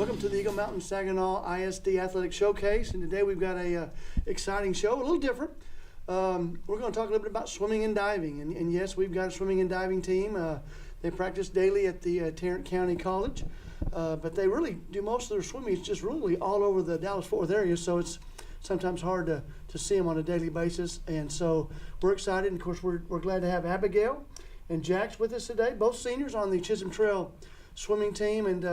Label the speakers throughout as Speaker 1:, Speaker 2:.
Speaker 1: Welcome to the Eagle Mountain Saginaw ISD Athletic Showcase, and today we've got a exciting show, a little different. We're going to talk a little bit about swimming and diving, and yes, we've got a swimming and diving team. They practice daily at the Tarrant County College, but they really do most of their swimming. It's just really all over the Dallas-Fort Worth area, so it's sometimes hard to see them on a daily basis, and so we're excited. And of course, we're glad to have Abigail and Jax with us today, both seniors on the Chisholm Trail swimming team. And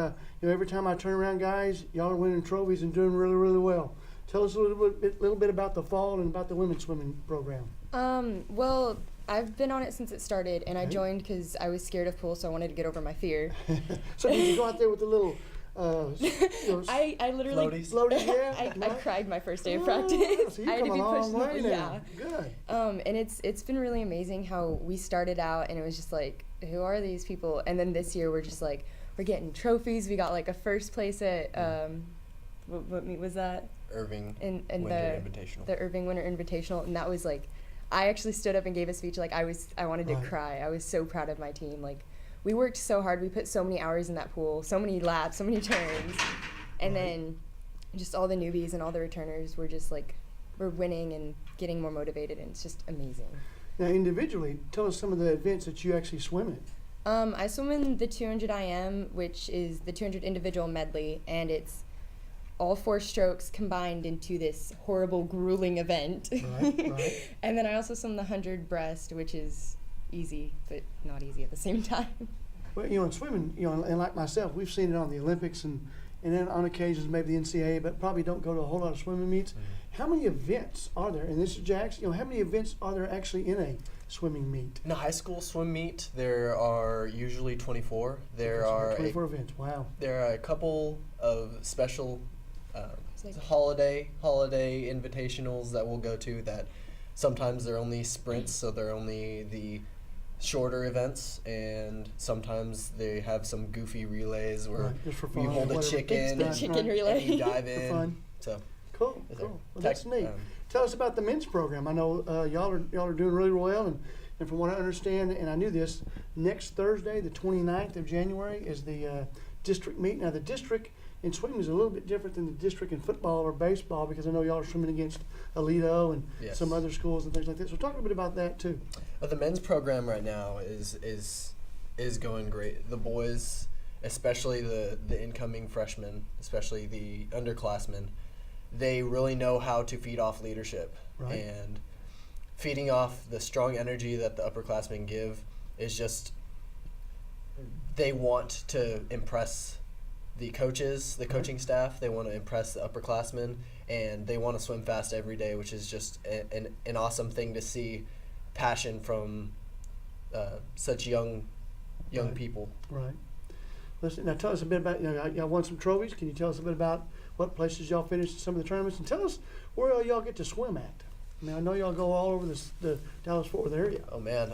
Speaker 1: every time I turn around, guys, y'all are winning trophies and doing really, really well. Tell us a little bit about the fall and about the women's swimming program.
Speaker 2: Well, I've been on it since it started, and
Speaker 1: Okay.
Speaker 2: I joined because I was scared of pools, so I wanted to get over my fear.
Speaker 1: So did you go out there with the little
Speaker 2: I literally
Speaker 1: floaties? Yeah,
Speaker 2: I cried my first day of
Speaker 1: Oh,
Speaker 2: practice.
Speaker 1: so you've
Speaker 2: I had to
Speaker 1: come
Speaker 2: be
Speaker 1: a long
Speaker 2: pushed.
Speaker 1: way now.
Speaker 2: Yeah.
Speaker 1: Good.
Speaker 2: And it's been really amazing how we started out, and it was just like, who are these people? And then this year we're just like, we're getting trophies. We got like a first place at what meet was that?
Speaker 3: Irving
Speaker 2: In
Speaker 3: Winter Invitational.
Speaker 2: The Irving Winter Invitational, and that was like, I actually stood up and gave a speech. Like I wanted to
Speaker 1: Right.
Speaker 2: cry. I was so proud of my team. Like we worked so hard. We put so many hours in that pool, so many laps, so many turns, and
Speaker 1: Right.
Speaker 2: then just all the newbies and all the returners were just like, we're winning and getting more motivated, and it's just amazing.
Speaker 1: Now, individually, tell us some of the events that you actually swim in.
Speaker 2: I swim in the 200 IM, which is the 200 individual medley, and it's all 4 strokes combined into this horrible, grueling event.
Speaker 1: Right.
Speaker 2: And then I also swim the 100 breast, which is easy, but not easy at the same time.
Speaker 1: Well, in swimming, and like myself, we've seen it on the Olympics and then on occasions maybe the NCAA, but probably don't go to a whole lot of swimming meets.
Speaker 3: Mm-hmm.
Speaker 1: How many events are there? And this is Jax. How many events are there actually in a swimming meet?
Speaker 3: In a high school swim meet, there are usually 24. There
Speaker 1: So
Speaker 3: are
Speaker 1: 24 events. Wow.
Speaker 3: there are a couple of special
Speaker 2: It's like-
Speaker 3: holiday invitationals that we'll go to that sometimes they're only sprints, so they're only the shorter events, and sometimes they have some goofy relays where
Speaker 1: Right, just for fun.
Speaker 3: you hold a
Speaker 1: whatever.
Speaker 3: chicken,
Speaker 2: The chicken relay.
Speaker 3: and you dive
Speaker 1: For
Speaker 3: in.
Speaker 1: fun.
Speaker 3: So
Speaker 1: Cool.
Speaker 3: Yes,
Speaker 1: Cool.
Speaker 3: sir.
Speaker 1: Well, that's
Speaker 3: Tech-
Speaker 1: neat. Tell us about the men's program. I know y'all are doing really well, and from what I understand, and I knew this, next Thursday, the 29th of January, is the district meet. Now, the district in swimming is a little bit different than the district in football or baseball, because I know y'all are swimming against Alito and
Speaker 3: Yes.
Speaker 1: some other schools and things like that. So talk a bit about that too.
Speaker 3: But the men's program right now is going great. The boys, especially the incoming freshmen, especially the underclassmen, they really know how to feed off leadership.
Speaker 1: Right.
Speaker 3: And feeding off the strong energy that the upperclassmen give is just, they want to impress the coaches, the coaching staff. They want to impress the upperclassmen, and they want to swim fast every day, which is just an awesome thing to see. Passion from such young
Speaker 1: Right.
Speaker 3: people.
Speaker 1: Right. Listen, now tell us a bit about, y'all won some trophies. Can you tell us a bit about what places y'all finished in some of the tournaments? And tell us where y'all get to swim at. I mean, I know y'all go all over the Dallas-Fort Worth area.
Speaker 3: Oh man,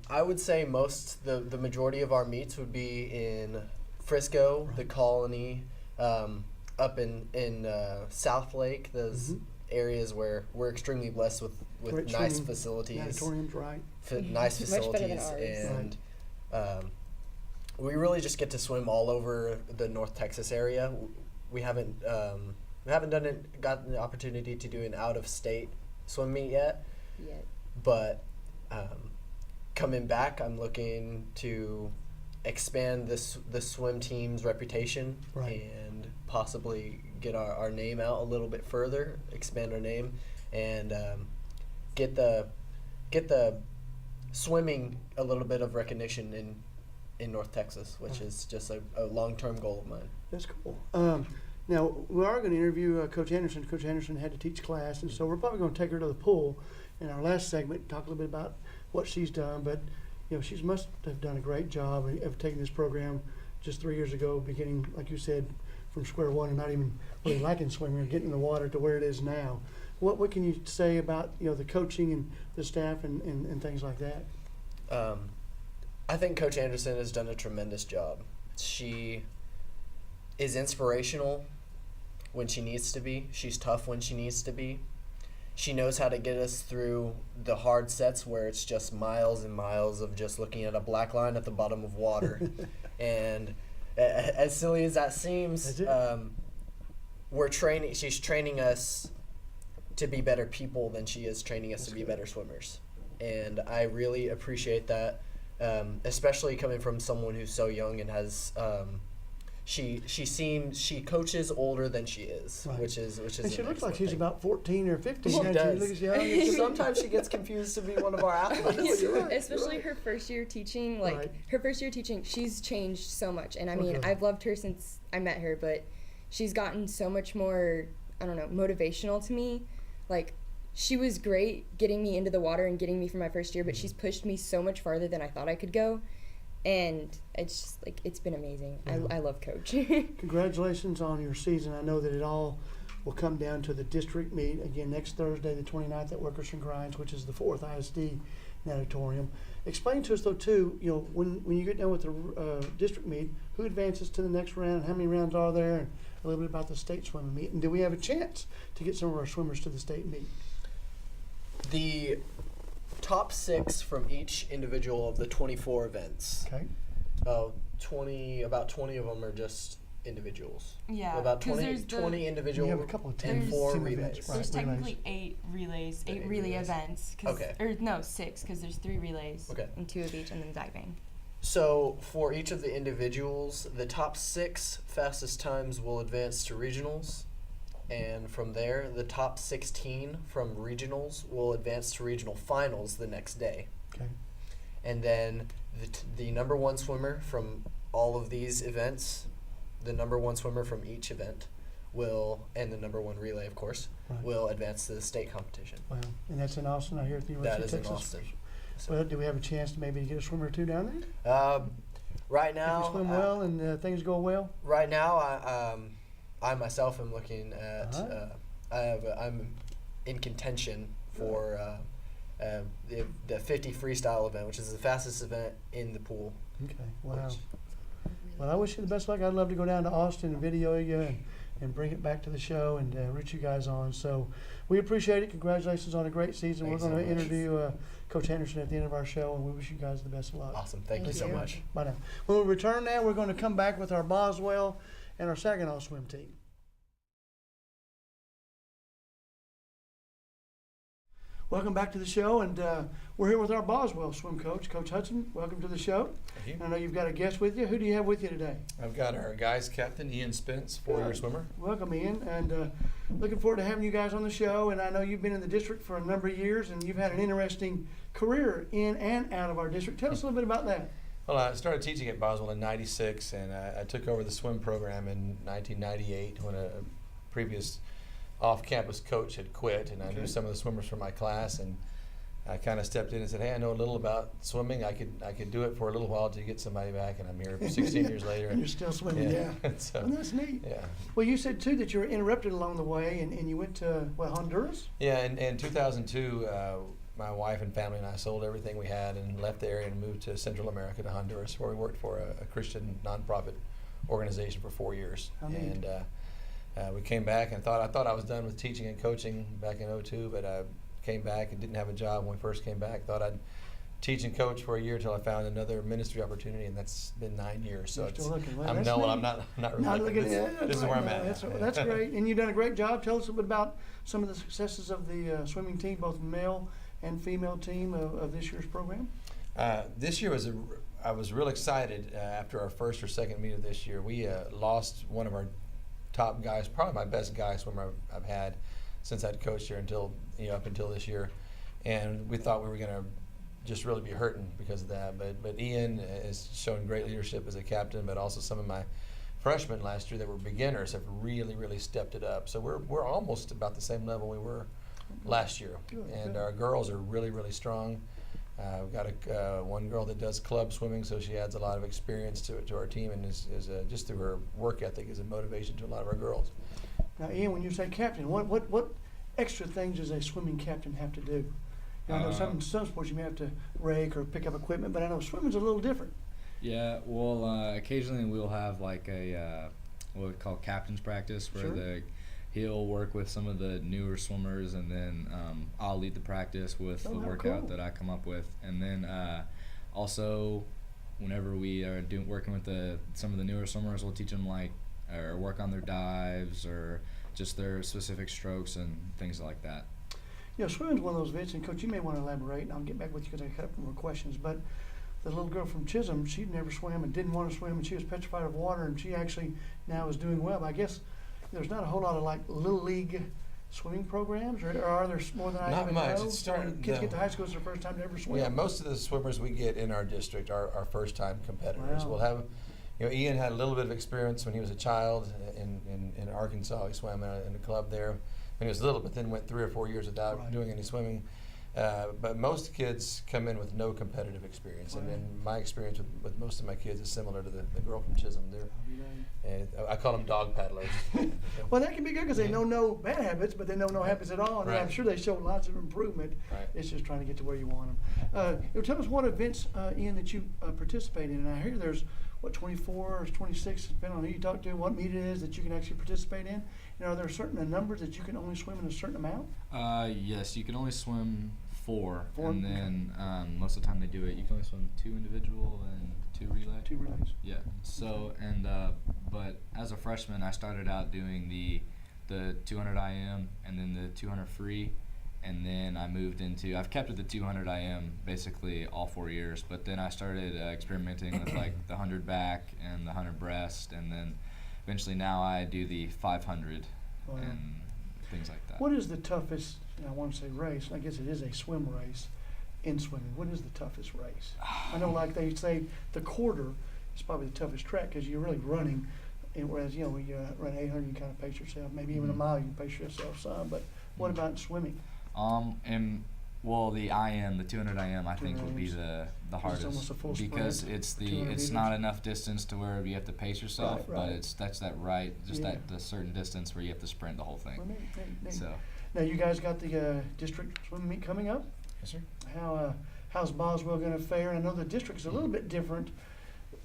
Speaker 3: I would say the majority of our meets would be in Frisco, the
Speaker 1: Right.
Speaker 3: Colony, up in South Lake, those
Speaker 1: Mhm.
Speaker 3: areas where we're extremely blessed with
Speaker 1: Great
Speaker 3: nice
Speaker 1: swimming
Speaker 3: facilities,
Speaker 1: Auditoriums, right?
Speaker 3: nice
Speaker 2: Much better than
Speaker 3: facilities,
Speaker 2: ours.
Speaker 3: and we really just get to swim all over the North Texas area. We haven't gotten the opportunity to do an out of state swim meet yet.
Speaker 2: Yeah.
Speaker 3: But coming back, I'm looking to expand the swim team's reputation,
Speaker 1: Right.
Speaker 3: and possibly get our name out a little bit further, expand our name, and get the swimming a little bit of recognition in North Texas, which is just a long-term goal of mine.
Speaker 1: That's cool. Now, we are going to interview Coach Anderson. Coach Anderson had to teach class, and so we're probably going to take her to the pool in our last segment, talk a little bit about what she's done. But, she must have done a great job of taking this program just 3 years ago, beginning, like you said, from square one and not even really liking swimming or getting in the water to where it is now. What can you say about, the coaching and the staff and things like that?
Speaker 3: I think Coach Anderson has done a tremendous job. She is inspirational when she needs to be. She's tough when she needs to be. She knows how to get us through the hard sets where it's just miles and miles of just looking at a black line at the bottom of water. And as silly as that seems,
Speaker 1: That's it.
Speaker 3: She's training us to be better people than she is training us
Speaker 1: That's
Speaker 3: to be
Speaker 1: good.
Speaker 3: better swimmers. And I really appreciate that, especially coming from someone who's so young and has, she coaches older than she is,
Speaker 1: Right.
Speaker 3: which is
Speaker 1: And she
Speaker 3: an
Speaker 1: looks like
Speaker 3: excellent
Speaker 1: she's
Speaker 3: thing.
Speaker 1: about 14 or 15.
Speaker 3: She
Speaker 1: doesn't
Speaker 3: does.
Speaker 1: Looks young.
Speaker 3: Sometimes she gets confused to be one of our athletes.
Speaker 1: You're right,
Speaker 2: Especially
Speaker 1: you're right.
Speaker 2: her first year teaching,
Speaker 1: Right.
Speaker 2: her first year teaching, she's changed so much. And I mean,
Speaker 1: Okay.
Speaker 2: I've loved her since I met her, but she's gotten so much more, I don't know, motivational to me. Like, she was great getting me into the water and getting me for my first year, but she's pushed me so much farther than I thought I could go. And it's just, like, it's been amazing.
Speaker 1: Yeah.
Speaker 2: I love Coach.
Speaker 1: Congratulations on your season. I know that it all will come down to the district meet again next Thursday, the 29th at Wilkerson Grinds, which is the 4th ISD natatorium. Explain to us though too, when you get done with the district meet, who advances to the next round, how many rounds are there, and a little bit about the state swimming meet, and do we have a chance to get some of our swimmers to the state meet?
Speaker 3: The top 6 from each individual of the 24 events.
Speaker 1: Okay.
Speaker 3: About 20 of them are just individuals.
Speaker 4: Yeah,
Speaker 3: About
Speaker 4: 'cause
Speaker 3: 20,
Speaker 4: there's the-
Speaker 3: 20
Speaker 1: You
Speaker 3: individual
Speaker 1: have a couple of
Speaker 3: and
Speaker 1: team
Speaker 3: 4
Speaker 1: team
Speaker 3: relays.
Speaker 1: events, right?
Speaker 4: There's
Speaker 1: relays.
Speaker 4: technically 8 relays, 8 relay
Speaker 3: relays.
Speaker 4: events.
Speaker 3: Okay.
Speaker 4: Or no, 6, because there's 3 relays.
Speaker 3: Okay.
Speaker 2: And 2 of each, and then diving.
Speaker 3: So for each of the individuals, the top 6 fastest times will advance to regionals. And from there, the top 16 from regionals will advance to regional finals the next day.
Speaker 1: Okay.
Speaker 3: And then the number 1 swimmer from all of these events, the number 1 swimmer from each event and the number 1 relay, of course,
Speaker 1: Right.
Speaker 3: will advance to the state competition.
Speaker 1: Wow. And that's in Austin, I hear at the
Speaker 3: That
Speaker 1: University
Speaker 3: is
Speaker 1: of
Speaker 3: in
Speaker 1: Texas.
Speaker 3: Austin. So,
Speaker 1: Well, do we have a chance to maybe get a swimmer or two down there?
Speaker 3: right
Speaker 1: If
Speaker 3: now,
Speaker 1: we swim well and things go well?
Speaker 3: I myself am looking at.
Speaker 1: Alright.
Speaker 3: I'm in contention for the 50 freestyle event, which is the fastest event in the pool.
Speaker 1: Okay, wow.
Speaker 3: which-
Speaker 1: Well, I wish you the best luck. I'd love to go down to Austin and video you and bring it back to the show and root you guys on. So we appreciate it. Congratulations on a great season.
Speaker 3: Thanks
Speaker 1: We're going
Speaker 3: so
Speaker 1: to
Speaker 3: much.
Speaker 1: interview Coach Henderson at the end of our show, and we wish you guys the best of luck.
Speaker 3: Awesome. Thank you so
Speaker 2: Thank you.
Speaker 3: much.
Speaker 1: Bye now. When we return now, we're going to come back with our Boswell and our Saginaw swim team. Welcome back to the show, and we're here with our Boswell swim coach, Coach Hudson. Welcome to the show.
Speaker 5: Thank you.
Speaker 1: I know you've got a guest with you. Who do you have with you today?
Speaker 5: I've got our guys captain, Ian Spence, 4-year swimmer.
Speaker 1: Welcome, Ian, and looking forward to having you guys on the show. And I know you've been in the district for a number of years, and you've had an interesting career in and out of our district. Tell us a little bit about that.
Speaker 5: Well, I started teaching at Boswell in '96, and I took over the swim program in 1998 when a previous off-campus coach had quit, and I
Speaker 1: Okay.
Speaker 5: knew some of the swimmers from my class, and I kind of stepped in and said, "Hey, I know a little about swimming. I could do it for a little while to get somebody back." And I'm here 16 years later.
Speaker 1: And you're still swimming, yeah.
Speaker 5: So,
Speaker 1: Well, that's neat.
Speaker 5: yeah.
Speaker 1: Well, you said too that you were interrupted along the way, and you went to Honduras.
Speaker 5: Yeah, in 2002, my wife and family and I sold everything we had and left the area and moved to Central America, to Honduras, where we worked for a Christian nonprofit organization for 4 years.
Speaker 1: How neat.
Speaker 5: And we came back and I thought I was done with teaching and coaching back in '02, but I came back and didn't have a job when we first came back. Thought I'd teach and coach for a year till I found another ministry opportunity, and that's been 9 years. So
Speaker 1: You're
Speaker 5: it's,
Speaker 1: still looking. Well,
Speaker 5: I'm
Speaker 1: that's
Speaker 5: no,
Speaker 1: neat.
Speaker 5: I'm not really
Speaker 1: Not
Speaker 5: looking.
Speaker 1: looking at
Speaker 5: This is where I'm at.
Speaker 1: That's great, and you've done a great job. Tell us a little bit about some of the successes of the swimming team, both male and female team of this year's program.
Speaker 5: This year I was real excited after our first or second meet of this year. We lost one of our top guys, probably my best guy swimmer I've had since I'd coached here up until this year, and we thought we were going to just really be hurting because of that. But Ian has shown great leadership as a captain, but also some of my freshmen last year that were beginners have really stepped it up. So we're almost about the same level we were last year,
Speaker 1: Good,
Speaker 5: and
Speaker 1: good.
Speaker 5: our girls are really strong. We've got one girl that does club swimming, so she adds a lot of experience to our team, and is just through her work ethic is a motivation to a lot of our girls.
Speaker 1: Now, Ian, when you say captain, what extra things does a swimming captain have to do? You know, I know some sports you may have to rake or pick up equipment, but I know swimming's a little different.
Speaker 6: Yeah, well, occasionally we'll have like a what we call captain's practice, where
Speaker 1: Sure.
Speaker 6: he'll work with some of the newer swimmers, and then I'll lead the practice with
Speaker 1: Oh,
Speaker 6: the
Speaker 1: how
Speaker 6: workout
Speaker 1: cool.
Speaker 6: that I come up with, and then also whenever we are working with some of the newer swimmers, we'll teach them or work on their dives or just their specific strokes and things like that.
Speaker 1: You know, swimming's one of those events, and Coach, you may want to elaborate, and I'll get back with you because I got a couple more questions. But the little girl from Chisholm, she'd never swam and didn't want to swim, and she was petrified of water, and she actually now is doing well. But I guess there's not a whole lot of little league swimming programs, or are there more than I
Speaker 5: Not
Speaker 1: even
Speaker 5: much.
Speaker 1: know?
Speaker 5: It started,
Speaker 1: Kids get to high school, it's their first time to ever swim.
Speaker 5: Yeah, most of the swimmers we get in our district are first-time competitors.
Speaker 1: Wow.
Speaker 5: We'll have, Ian had a little bit of experience when he was a child in Arkansas. He swam in a club there when he was little, but then went 3 or 4 years without
Speaker 1: Right.
Speaker 5: doing any swimming. But most kids come in with no competitive experience,
Speaker 1: Right.
Speaker 5: and my experience with most of my kids is similar to the girl from Chisholm. I call them dog paddlers.
Speaker 1: Well, that can be good because they know no bad habits, but they know no habits at all. And I'm
Speaker 5: Right.
Speaker 1: sure they show lots of improvement.
Speaker 5: Right.
Speaker 1: It's just trying to get to where you want them. Tell us what events, Ian, that you participate in. And I hear there's, 24 or 26, depending on who you talk to, what meet it is that you can actually participate in. And are there certain numbers that you can only swim in a certain amount?
Speaker 6: Yes, you can only swim 4,
Speaker 1: Four,
Speaker 6: and then most of the time they do it. You can only swim 2 individual and 2 relay.
Speaker 1: 2 relays.
Speaker 6: Yeah. So but as a freshman, I started out doing the 200 IM and then the 200 free, and then I moved into. I've kept with the 200 IM basically all 4 years, but then I started experimenting with like the 100 back and the 100 breast, and then eventually now I do the 500
Speaker 1: Wow.
Speaker 6: and things like that.
Speaker 1: What is the toughest, I want to say race, I guess it is a swim race in swimming. What is the toughest race? I know like they say the quarter is probably the toughest track because you're really running, and whereas, when you run 800, you kind of pace yourself. Maybe even a
Speaker 6: Mhm.
Speaker 1: mile, you can pace yourself some. But what about swimming?
Speaker 6: And well, the 200 IM, I think would be
Speaker 1: 200
Speaker 6: the
Speaker 1: It's
Speaker 6: hardest
Speaker 1: almost a full
Speaker 6: because
Speaker 1: sprint
Speaker 6: it's
Speaker 1: for 200
Speaker 6: it's
Speaker 1: meters.
Speaker 6: not enough distance to where you have to pace yourself,
Speaker 1: Right, right.
Speaker 6: but that's that right, just
Speaker 1: Yeah.
Speaker 6: that the certain distance where you have to sprint the whole thing.
Speaker 1: Well, neat.
Speaker 6: So
Speaker 1: Now you guys got the district swim meet coming up.
Speaker 5: Yes, sir.
Speaker 1: How's Boswell going to fare? I know the district's a little bit different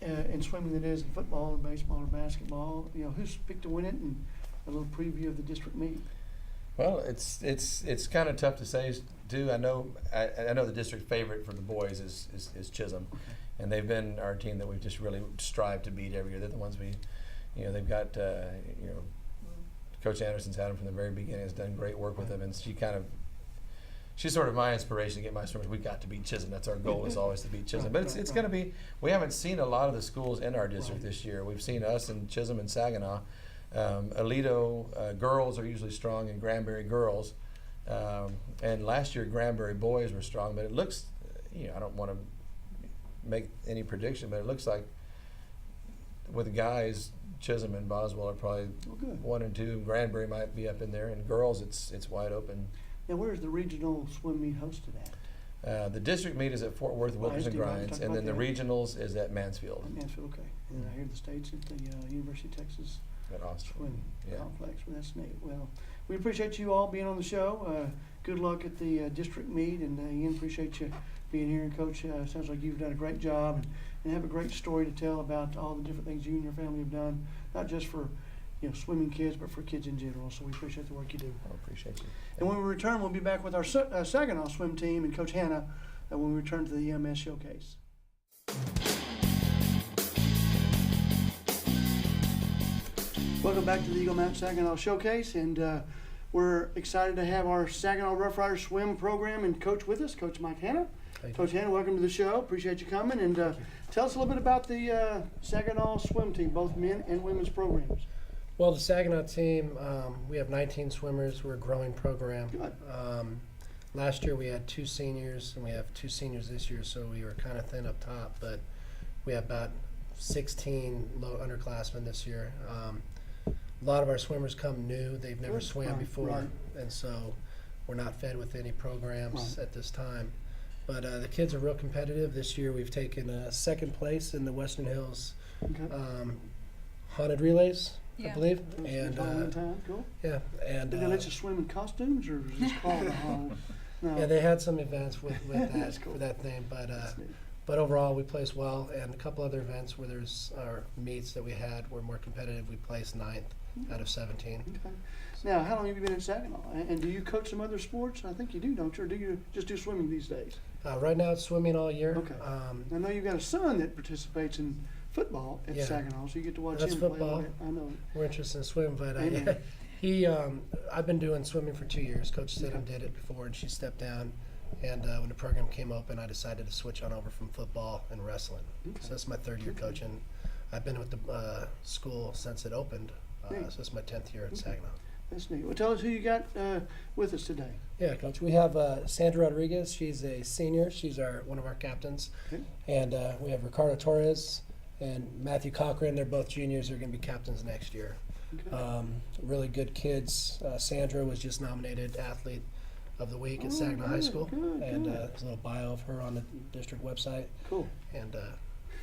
Speaker 1: in swimming than it is in football or baseball or basketball. Who's picked to win it, and a little preview of the district meet.
Speaker 5: Well, it's kind of tough to say too. I know the district favorite for the boys is Chisholm, and they've been our team that we've just really strived to beat every year. They're the ones they've got Coach Anderson's had them from the very beginning. Has done great work with them, and she's sort of my inspiration to get my swimmers. We've got to beat Chisholm. That's our goal, is always to beat Chisholm. But it's going to be. We haven't seen a lot of the schools in our district this year. We've seen us in Chisholm and Saginaw. Aledo girls are usually strong, and Granbury girls. And last year Granbury boys were strong, but it looks. I don't want to make any prediction, but it looks like with the guys, Chisholm and Boswell are probably
Speaker 1: Well, good.
Speaker 5: 1 and 2. Granbury might be up in there, and girls, it's wide open.
Speaker 1: Now, where's the regional swim meet hosted at?
Speaker 5: The district meet is at Fort Worth, Wilkerson
Speaker 1: ISD, right, we
Speaker 5: Grinds,
Speaker 1: talked
Speaker 5: and then the
Speaker 1: about that.
Speaker 5: regionals is at Mansfield
Speaker 1: Mansfield, okay. And then I hear the states at the University of Texas
Speaker 5: at Austin.
Speaker 1: Swimming
Speaker 5: Yeah.
Speaker 1: Complex. Well, that's neat. Well, we appreciate you all being on the show. Good luck at the district meet, and Ian, appreciate you being here. And Coach, sounds like you've done a great job and have a great story to tell about all the different things you and your family have done, not just for swimming kids, but for kids in general. So we appreciate the work you do.
Speaker 5: I appreciate you.
Speaker 1: And when we return, we'll be back with our Saginaw swim team and Coach Hannah when we return to the EMS Showcase. Welcome back to the Eagle Mount Saginaw Showcase, and we're excited to have our Saginaw Rough Riders swim program and coach with us, Coach Mike Hannah. Coach Hannah, welcome to the show. Appreciate you coming, and tell us a little bit about the Saginaw swim team, both men and women's programs.
Speaker 7: Well, the Saginaw team, we have 19 swimmers. We're a growing program.
Speaker 1: Good.
Speaker 7: Last year we had 2 seniors, and we have 2 seniors this year, so we were kind of thin up top. But we have about 16 low underclassmen this year. A lot of our swimmers come new. They've never
Speaker 1: Good.
Speaker 7: swam
Speaker 1: Right,
Speaker 7: before,
Speaker 1: right.
Speaker 7: and so we're not fed with any programs
Speaker 1: Right.
Speaker 7: at this time. But the kids are real competitive. This year we've taken second place in the Western Hills
Speaker 1: Okay.
Speaker 7: 100 relays, I
Speaker 4: Yeah.
Speaker 7: believe.
Speaker 1: And
Speaker 7: And
Speaker 1: time, cool.
Speaker 7: yeah, and
Speaker 1: Did they let you swim in costumes, or is this called No.
Speaker 7: yeah, they had some events with
Speaker 1: That's
Speaker 7: that
Speaker 1: cool.
Speaker 7: for that thing,
Speaker 1: That's neat.
Speaker 7: but overall we placed well. And a couple other events where there's our meets that we had were more competitive. We placed 9th out of 17.
Speaker 1: Okay. Now, how long have you been in Saginaw? And do you coach some other sports? I think you do, don't you? Or do you just do swimming these days?
Speaker 7: Right now, it's swimming all year.
Speaker 1: Okay. I know you've got a son that participates in football at
Speaker 7: Yeah.
Speaker 1: Saginaw, so you get to watch
Speaker 7: That's
Speaker 1: him play.
Speaker 7: football.
Speaker 1: all that. I know.
Speaker 7: We're interested in swim, but
Speaker 1: Amen.
Speaker 7: I've been doing swimming for 2 years. Coach Stidham did it before, and she stepped down. And when the program came open, I decided to switch on over from football and wrestling.
Speaker 1: Okay.
Speaker 7: So that's my 3rd year coaching. I've been with the school since it opened,
Speaker 1: Neat.
Speaker 7: so it's my 10th year at
Speaker 1: Okay.
Speaker 7: Saginaw.
Speaker 1: That's neat. Well, tell us who you got with us today.
Speaker 7: Yeah, Coach. We have Sandra Rodriguez. She's a senior. She's one of our captains.
Speaker 1: Okay.
Speaker 7: And we have Ricardo Torres and Matthew Cochran. They're both juniors. They're going to be captains next year.
Speaker 1: Okay.
Speaker 7: Really good kids. Sandra was just nominated Athlete of the Week at
Speaker 1: Oh,
Speaker 7: Saginaw High
Speaker 1: good,
Speaker 7: School.
Speaker 1: good,
Speaker 7: And
Speaker 1: good.
Speaker 7: there's a little bio of her on the district website.
Speaker 1: Cool.
Speaker 7: And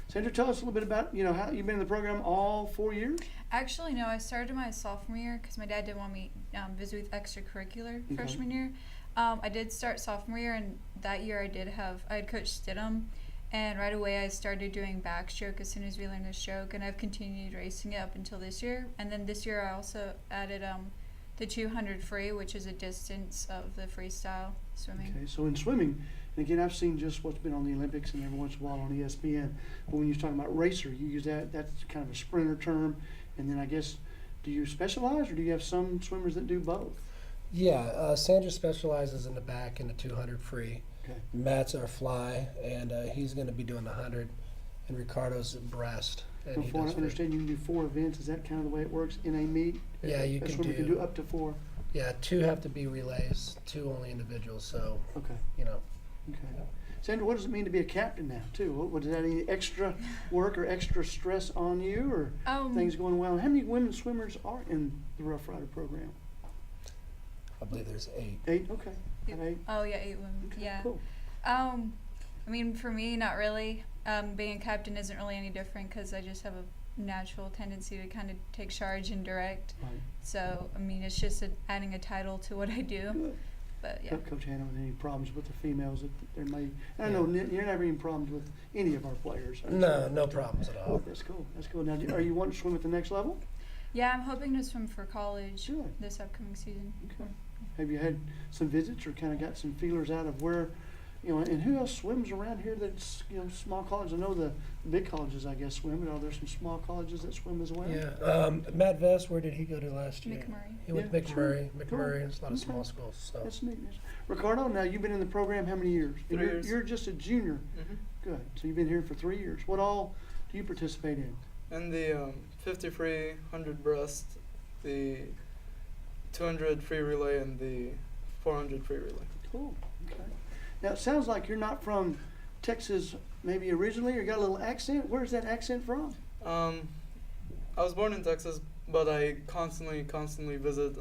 Speaker 1: Sandra, tell us a little bit about, how you've been in the program all 4 years?
Speaker 8: Actually, no. I started my sophomore year because my dad didn't want me busy with extracurricular
Speaker 1: Okay.
Speaker 8: freshman year. I did start sophomore year, and that year I had Coach Stidham, and right away I started doing backstroke as soon as we learned the stroke, and I've continued racing it up until this year. And then this year I also added the 200 free, which is a distance of the freestyle swimming.
Speaker 1: Okay, so in swimming, and again, I've seen just what's been on the Olympics and every once in a while on ESPN, but when you're talking about racer, you use that's kind of a sprinter term, and then I guess, do you specialize or do you have some swimmers that do both?
Speaker 7: yeah, Sandra specializes in the back in the 200 free.
Speaker 1: Okay.
Speaker 7: Matt's our fly, and he's going to be doing the 100, and Ricardo's breast. And
Speaker 1: So
Speaker 7: he
Speaker 1: for I
Speaker 7: does free.
Speaker 1: understand, you can do 4 events. Is that kind of the way it works in a meet?
Speaker 7: Yeah, you
Speaker 1: A
Speaker 7: can
Speaker 1: swimmer can
Speaker 7: do-
Speaker 1: do up to 4.
Speaker 7: Yeah, 2 have to be relays, 2 only individuals. So,
Speaker 1: Okay.
Speaker 7: Okay.
Speaker 1: Sandra, what does it mean to be a captain now, too? What does that any extra work or extra stress on you, or things going well? How many women swimmers are in the Rough Rider program?
Speaker 7: I believe there's 8.
Speaker 1: 8. Okay. Got 8.
Speaker 8: Oh yeah, 8 women.
Speaker 1: Okay,
Speaker 8: Yeah.
Speaker 1: Cool.
Speaker 8: I mean, for me, not really. Being a captain isn't really any different because I just have a natural tendency to kind of take charge and direct.
Speaker 1: Right.
Speaker 8: So, I mean, it's just adding a title to what I do.
Speaker 1: Good.
Speaker 8: But yeah.
Speaker 1: Coach Hannah, with any problems with the females that there may? I know you're never any problems with any of our players.
Speaker 7: No problems at all.
Speaker 1: That's cool. That's cool. Now, are you wanting to swim at the next level?
Speaker 8: Yeah, I'm hoping to swim for college
Speaker 1: Good.
Speaker 8: this upcoming season.
Speaker 1: Okay. Have you had some visits or kind of got some feelers out of where, and who else swims around here that's, small colleges? I know the big colleges, I guess, swim, but are there some small colleges that swim as well?
Speaker 7: Yeah. Matt Vest, where did he go to last year?
Speaker 8: McMurray.
Speaker 7: He went
Speaker 1: Yeah,
Speaker 7: to
Speaker 1: sure.
Speaker 7: McMurray.
Speaker 1: Cool.
Speaker 7: McMurray, there's a lot of
Speaker 1: Okay.
Speaker 7: small schools. So.
Speaker 1: That's neat. Ricardo, now you've been in the program how many years? And
Speaker 9: 3 years.
Speaker 1: You're just a junior.
Speaker 9: Mm-hmm.
Speaker 1: Good. So you've been here for 3 years. What all do you participate in?
Speaker 9: And the 50 free, 100 breast, the 200 free relay, and the 400 free relay.
Speaker 1: Cool. Okay. Now it sounds like you're not from Texas, maybe originally, or you got a little accent. Where's that accent from?
Speaker 9: I was born in Texas, but I constantly visit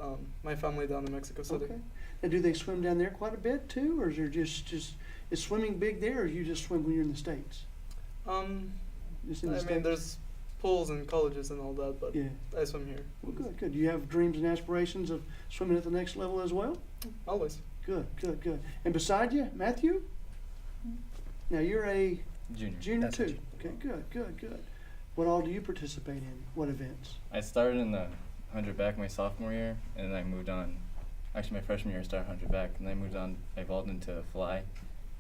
Speaker 9: my family down in Mexico City.
Speaker 1: Okay. Now, do they swim down there quite a bit too, or is there just is swimming big there, or you just swim when you're in the States? Just in the
Speaker 9: I mean,
Speaker 1: States?
Speaker 9: there's pools and colleges and all that, but
Speaker 1: Yeah.
Speaker 9: I swim here.
Speaker 1: Well, good, good. Do you have dreams and aspirations of swimming at the next level as well?
Speaker 9: Always.
Speaker 1: Good, good, good. And beside you, Matthew? Now you're a
Speaker 6: Junior.
Speaker 1: junior
Speaker 7: That's a
Speaker 1: too.
Speaker 7: junior.
Speaker 1: Okay, good, good, good. What all do you participate in? What events?
Speaker 10: I started in the 100 back my sophomore year, and then I moved on. Actually, my freshman year I started 100 back, and then I moved on. I evolved into fly,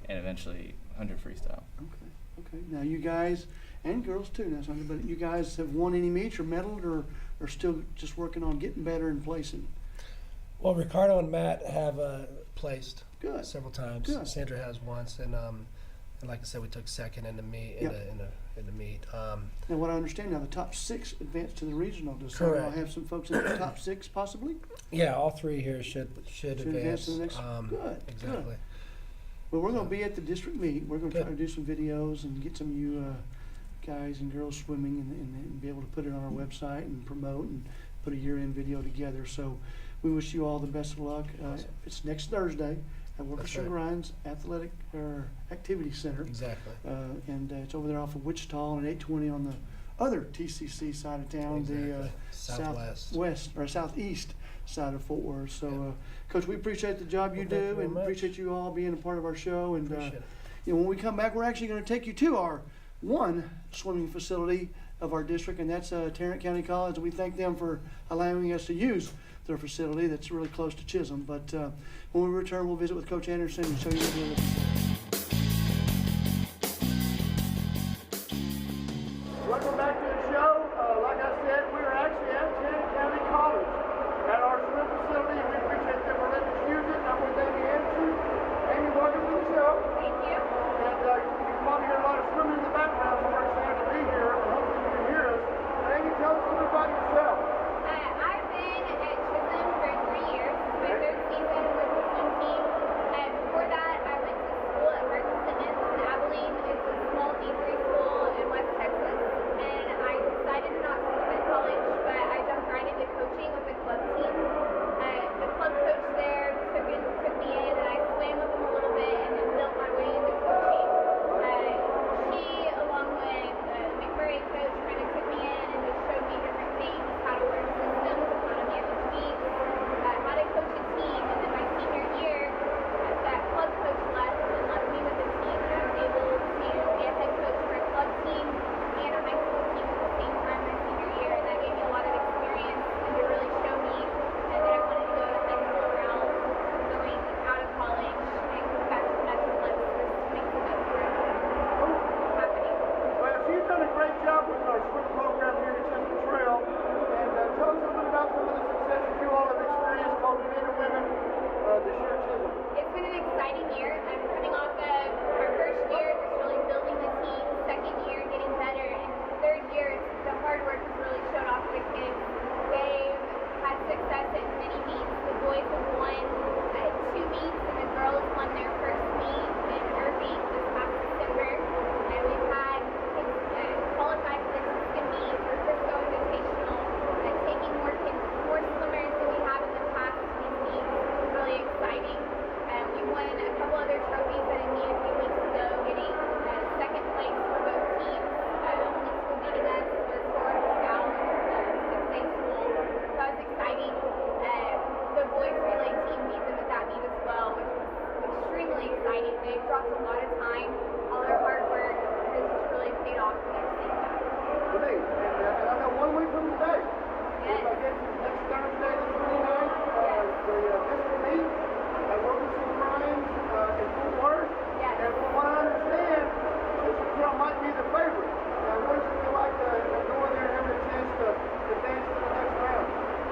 Speaker 10: and eventually 100 freestyle.
Speaker 1: Okay, okay. Now you guys, and girls too, now, Sandra, but you guys have won any meets or medaled, or still just working on getting better and placing?
Speaker 7: Well, Ricardo and Matt have placed
Speaker 1: Good.
Speaker 7: several times.
Speaker 1: Good.
Speaker 7: Sandra has once, and like I said, we took second in the meet.
Speaker 1: Yep.
Speaker 7: In the meet.
Speaker 1: Now, what I understand now, the top 6 advance to the regional. Does Saginaw
Speaker 7: Correct.
Speaker 1: have some folks in the top 6 possibly?
Speaker 7: Yeah, all 3 here should
Speaker 1: Should advance
Speaker 7: advance.
Speaker 1: to the next. Good,
Speaker 7: Exactly.
Speaker 1: good. Well, we're going to be at the district meet. We're going to try to
Speaker 7: Good.
Speaker 1: do some videos and get some of you guys and girls swimming and be able to put it on our website and promote and put a year-end video together. So we wish you all the best of luck.
Speaker 7: Awesome.
Speaker 1: It's next Thursday at Workers
Speaker 7: That's
Speaker 1: and
Speaker 7: right.
Speaker 1: Grinds Athletic or Activity Center.
Speaker 7: Exactly.
Speaker 1: And it's over there off of Wichita and 820 on the other TCC side of town, the
Speaker 7: Southwest.
Speaker 1: southwest or southeast side of Fort Worth. So,
Speaker 7: Yeah.
Speaker 1: Coach, we appreciate the job you
Speaker 7: Well, thank you
Speaker 1: do,
Speaker 7: very
Speaker 1: and
Speaker 7: much.
Speaker 1: appreciate you all being a part of our show. And
Speaker 7: Appreciate it.
Speaker 1: when we come back, we're actually going to take you to our one swimming facility of our district, and that's Tarrant County College. And we thank them for allowing us to use their facility that's really close to Chisholm. But when we return, we'll visit with Coach Anderson and show you the facility. Welcome back to the show. Like I said, we are actually at Channing County College at our swim facility, and we appreciate them for letting us use it. I'm with Amy Anderson. Amy, welcome to the show.
Speaker 11: Thank you.
Speaker 1: And you can probably hear a lot of swimming in the background, so we're excited to be here. And hopefully you can hear us. And Amy, tell us a little about yourself.
Speaker 11: I've been at Chisholm for 3 years. My third season with the swim team. And before that, I went to school at Martin Simmons in Abilene. It's a small D3 school in West Texas. And I decided to not swim in college, but I jumped right into coaching with the club team. The club coach there took me in, and I swam with him a little bit and then built my way into coaching. She, along with the McMurray coach, kind of took me in and just showed me different things, how to work systems, how to manage meets, how to coach a team. And then my senior year, that club coach left me with the team, and I was able to be a head coach for a club team and a high school team at the same time my senior year, and that gave me a lot of experience and to really show me that I wanted to go the high school route, going out of college and go back to Metroplex to make some happening.
Speaker 1: Well, she's done a great job with our swim program here at Chisholm Trail. And tell us a little bit about some of the successes you all have experienced, both men and women, this year at Chisholm.
Speaker 11: It's been an exciting year. I'm coming off of our first year, just really building the team. Second year, getting better. And third year, the hard work has really showed off for the kids. They've had success at many meets. The boys have won 2 meets, and the girls won their first meet in Irving this past December. And we've had kids qualified for the Tuska meet for Frisco Invitational, and taking more swimmers than we have in the past to these meets is really exciting. We won a couple other trophies at a meet a few weeks ago, getting second place for both teams. Only school beating us was Forest Scout, which is a 6A school. So that was exciting. The boys relay team beat them at that meet as well, which was extremely exciting. They've dropped a lot of time. All their hard work has just really paid off, and they've seen that.
Speaker 1: Great. And I know 1 week from today,
Speaker 11: Yes.
Speaker 1: I guess it's next Thursday, the 29th, the district meet at Wilkinson Grimes in Fort Worth.
Speaker 11: Yes.
Speaker 1: And from what I understand, Chisholm Trail might be the favorite. What does it feel like going there and having a chance to advance to the next round?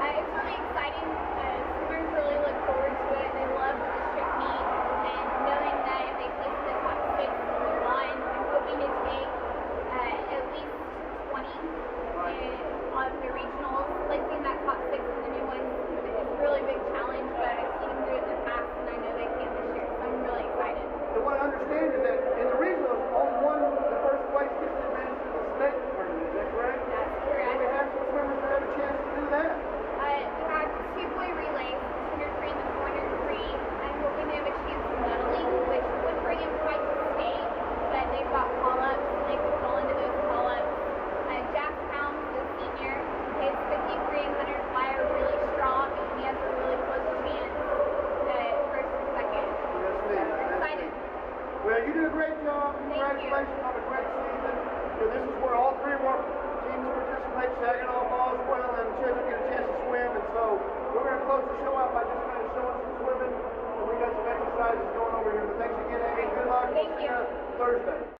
Speaker 11: It's really exciting. Swimmers really look forward to it. They love the district meet, and knowing that if they place in the top 6 in the line, I'm hoping to take at least 20 on the regionals. Placing that top 6 in the new ones is a really big challenge, but I've seen them do it in the past, and I know they can this year, so I'm really excited.
Speaker 1: And what I understand is that in the regionals, only one of the first place gets an advantage to the state tournament. Is that correct?
Speaker 11: That's
Speaker 1: And
Speaker 11: correct.
Speaker 1: we have some swimmers that have a chance to do that.
Speaker 11: We have 2 boy relays, the 200 free and the 400 free. I'm hoping they have a chance of medaling, which would bring them quite to state, but they've got call-ups, and they can fall into those call-ups. Jack Pounds, the senior, his 53 and 100 fly are really strong, and he has a really close chance at first and second.
Speaker 1: That's neat.
Speaker 11: We're excited.
Speaker 1: Well, you did a great job.
Speaker 11: Thank you.
Speaker 1: Congratulations on a great season. This is where all 3 of our teams participate, Saginaw, Boswell, and Chisholm get a chance to swim. And so we're going to close the show out by just kind of showing some swimming. And we got some exercises going over here. But thanks again, Amy. Good luck.
Speaker 11: Thank
Speaker 1: We'll see
Speaker 11: you.
Speaker 1: you Thursday.